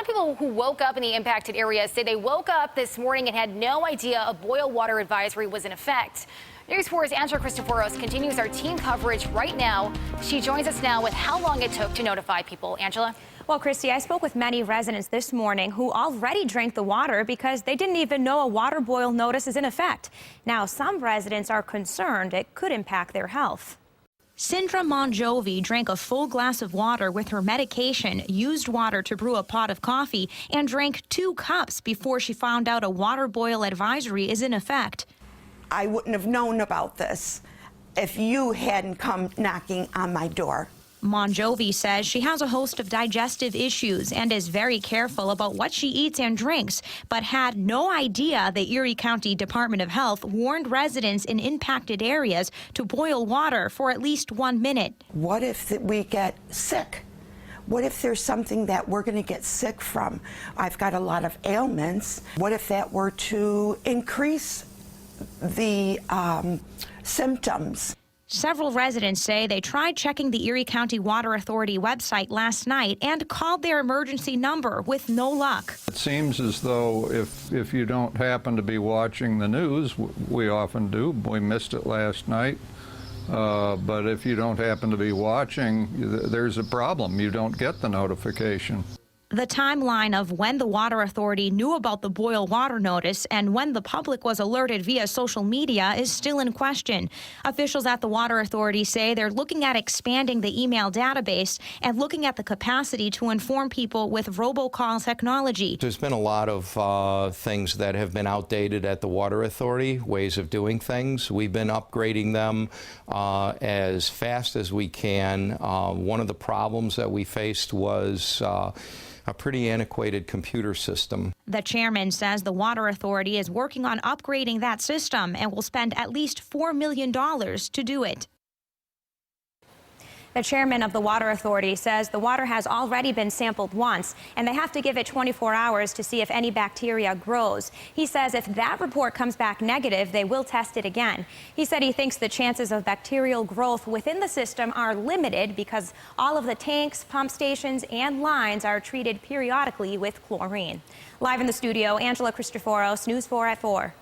of people who woke up in the impacted areas say they woke up this morning and had no idea a boil water advisory was in effect. News 4's Angela Cristoforos continues our team coverage right now. She joins us now with how long it took to notify people. Angela? Well, Christy, I spoke with many residents this morning who already drank the water because they didn't even know a water boil notice is in effect. Now, some residents are concerned it could impact their health. Sindra Monjovi drank a full glass of water with her medication, used water to brew a pot of coffee, and drank 2 cups before she found out a water boil advisory is in effect. I wouldn't have known about this if you hadn't come knocking on my door. Monjovi says she has a host of digestive issues and is very careful about what she eats and drinks, but had no idea the Erie County Department of Health warned residents in impacted areas to boil water for at least 1 minute. What if we get sick? What if there's something that we're going to get sick from? I've got a lot of ailments. What if that were to increase the symptoms? Several residents say they tried checking the Erie County Water Authority website last night and called their emergency number with no luck. It seems as though if you don't happen to be watching the news, we often do, we missed it last night, but if you don't happen to be watching, there's a problem. You don't get the notification. The timeline of when the Water Authority knew about the boil water notice and when the public was alerted via social media is still in question. Officials at the Water Authority say they're looking at expanding the email database and looking at the capacity to inform people with robocall technology. There's been a lot of things that have been outdated at the Water Authority, ways of doing things. We've been upgrading them as fast as we can. One of the problems that we faced was a pretty antiquated computer system. The chairman says the Water Authority is working on upgrading that system and will spend at least $4 million to do it. The chairman of the Water Authority says the water has already been sampled once, and they have to give it 24 hours to see if any bacteria grows. He says if that report comes back negative, they will test it again. He said he thinks the chances of bacterial growth within the system are limited because all of the tanks, pump stations, and lines are treated periodically with chlorine. Live in the studio, Angela Cristoforos, News 4 at 4.